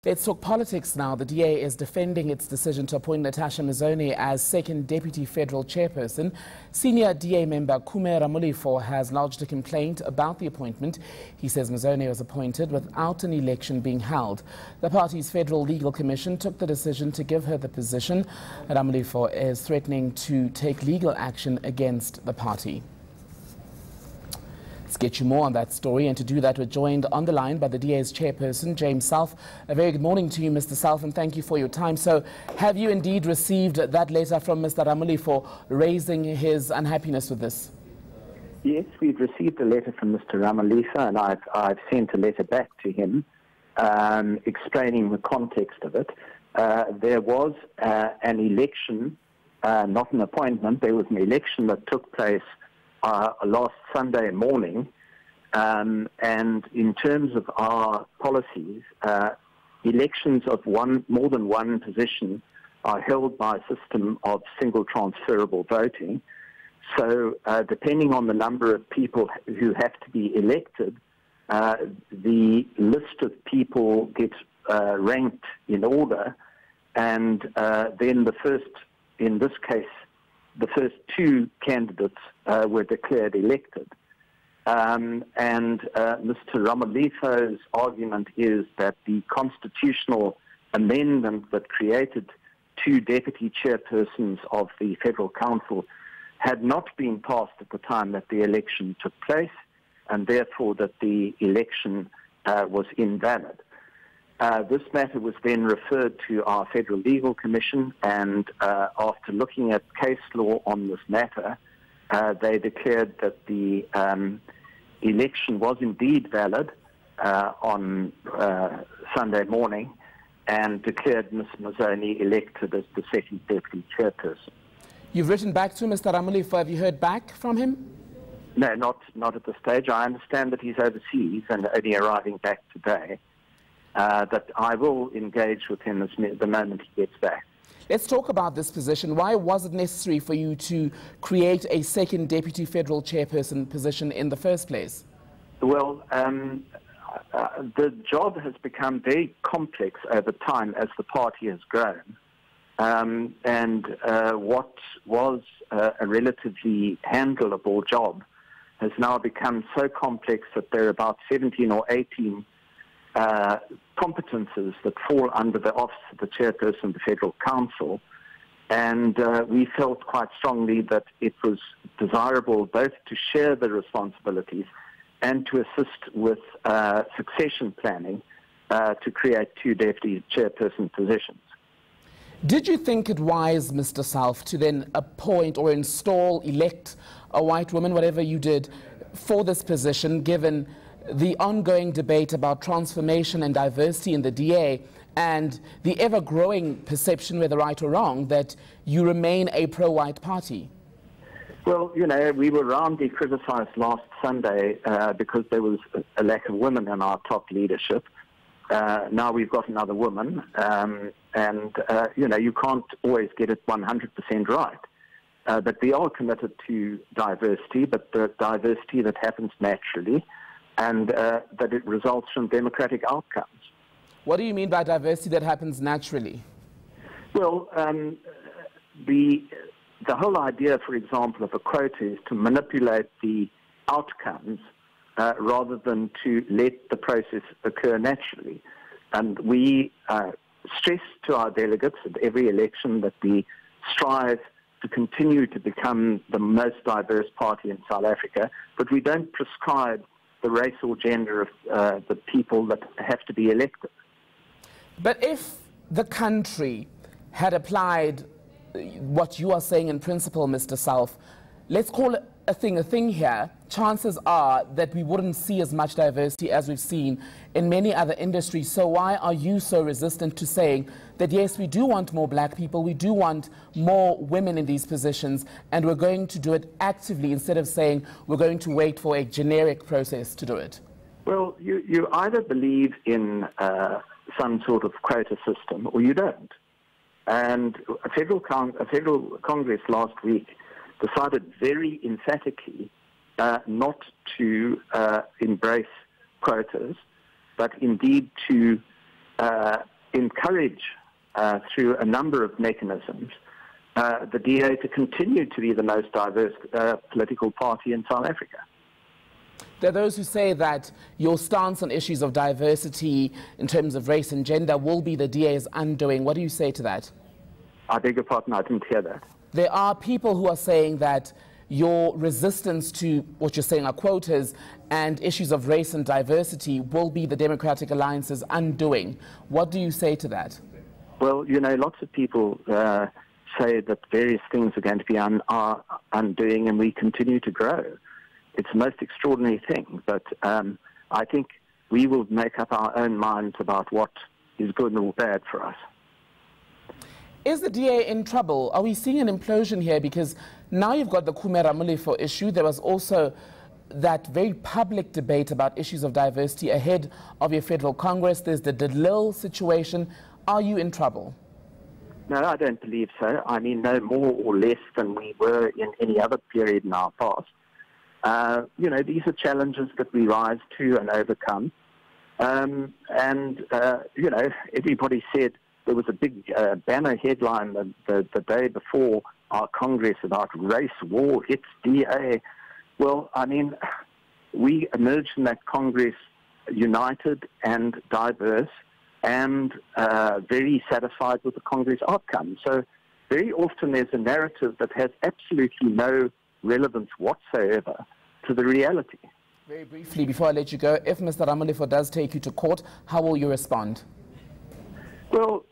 Let's talk politics now. The DA is defending its decision to appoint Natasha Mazzone as second Deputy Federal Chairperson. Senior DA member Kume Ramulifo has lodged a complaint about the appointment. He says Mazzone was appointed without an election being held. The party's Federal Legal Commission took the decision to give her the position. Ramulifo is threatening to take legal action against the party. Let's get you more on that story, and to do that we're joined on the line by the DA's chairperson, James Selfe. A very good morning to you, Mr. Selfe, and thank you for your time. So have you indeed received that letter from Mr. Ramulifo raising his unhappiness with this? Yes, we've received a letter from Mr. Ramulifo, and I've sent a letter back to him explaining the context of it. There was an election, not an appointment. There was an election that took place last Sunday morning, and in terms of our policies, elections of more than one position are held by a system of single transferable voting. So depending on the number of people who have to be elected, the list of people gets ranked in order, and then in this case, the first two candidates were declared elected. And Mr. Ramulifo's argument is that the constitutional amendment that created two deputy chairpersons of the Federal Council had not been passed at the time that the election took place, and therefore that the election was invalid. This matter was then referred to our Federal Legal Commission, and after looking at case law on this matter, they declared that the election was indeed valid on Sunday morning, and declared Ms. Mazzone elected as the second deputy chairperson. You've written back to Mr. Ramulifo. Have you heard back from him? No, not at this stage. I understand that he's overseas and only arriving back today. That I will engage with him the moment he gets back. Let's talk about this position. Why was it necessary for you to create a second Deputy Federal Chairperson position in the first place? Well, the job has become very complex over time as the party has grown. What was a relatively handleable job has now become so complex that there are about 17 or 18 competences that fall under the office of the chairperson of the Federal Council, and we felt quite strongly that it was desirable both to share the responsibilities and to assist with succession planning to create two deputy chairperson positions. Did you think it wise, Mr. Selfe, to then appoint or elect a white woman, whatever you did, for this position, given the ongoing debate about transformation and diversity in the DA and the ever-growing perception, whether right or wrong, that you remain a pro-white party? Well, you know, we were roundly criticized last Sunday because there was a lack of women in our top leadership. Now we've got another woman, you know, you can't always get it 100% right. But we are committed to diversity, but the diversity that happens naturally, and that it results from democratic outcomes. What do you mean by diversity that happens naturally? Well, the whole idea, for example, of a quota is to manipulate the outcomes rather than to let the process occur naturally. And we stress to our delegates at every election that we strive to continue to become the most diverse party in South Africa, but we don't prescribe the race or gender of the people that have to be elected. But if the country had applied what you are saying in principle, Mr. Selfe, let's call it a thing here, chances are that we wouldn't see as much diversity as we've seen in many other industries. So why are you so resistant to saying that, yes, we do want more black people, we do want more women in these positions, and we're going to do it actively instead of saying we're going to wait for a generic process to do it? Well, you either believe in some sort of quota system or you don't. And a federal Congress last week decided very emphatically not to embrace quotas, but indeed to encourage, through a number of mechanisms, the DA to continue to be the most diverse political party in South Africa. There are those who say that your stance on issues of diversity in terms of race and gender will be the DA's undoing. What do you say to that? I beg your pardon, I didn't hear that. There are people who are saying that your resistance to what you're saying are quotas and issues of race and diversity will be the Democratic Alliance's undoing. What do you say to that? Well, you know, lots of people say that various things are going to be undoing, and we continue to grow. It's the most extraordinary thing, but I think we will make up our own minds about what is good or bad for us. Is the DA in trouble? Are we seeing an implosion here? Because now you've got the Khumera Mulifo issue. There was also that very public debate about issues of diversity ahead of your federal Congress. There's the DeLille situation. Are you in trouble? No, I don't believe so. I mean, no more or less than we were in any other period in our past. You know, these are challenges that we rise to and overcome. You know, everybody said there was a big banner headline the day before our Congress about race war hits DA. Well, I mean, we emerged from that Congress united and diverse and very satisfied with the Congress outcome. So very often there's a narrative that has absolutely no relevance whatsoever to the reality. Very briefly, before I let you go, if Mr. Ramulifo does take you to court, how will you respond? Well,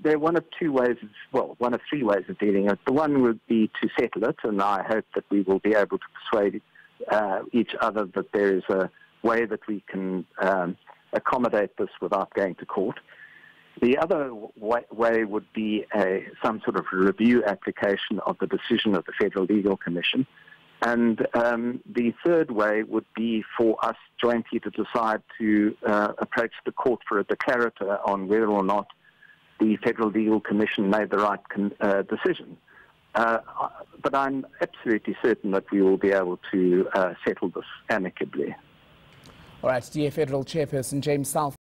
there are one of three ways of dealing with it. The one would be to settle it, and I hope that we will be able to persuade each other that there is a way that we can accommodate this without going to court. The other way would be some sort of review application of the decision of the Federal Legal Commission. And the third way would be for us jointly to decide to approach the court for a declarator on whether or not the Federal Legal Commission made the right decision. But I'm absolutely certain that we will be able to settle this amicably. All right, Deputy Federal Chairperson James Selfe.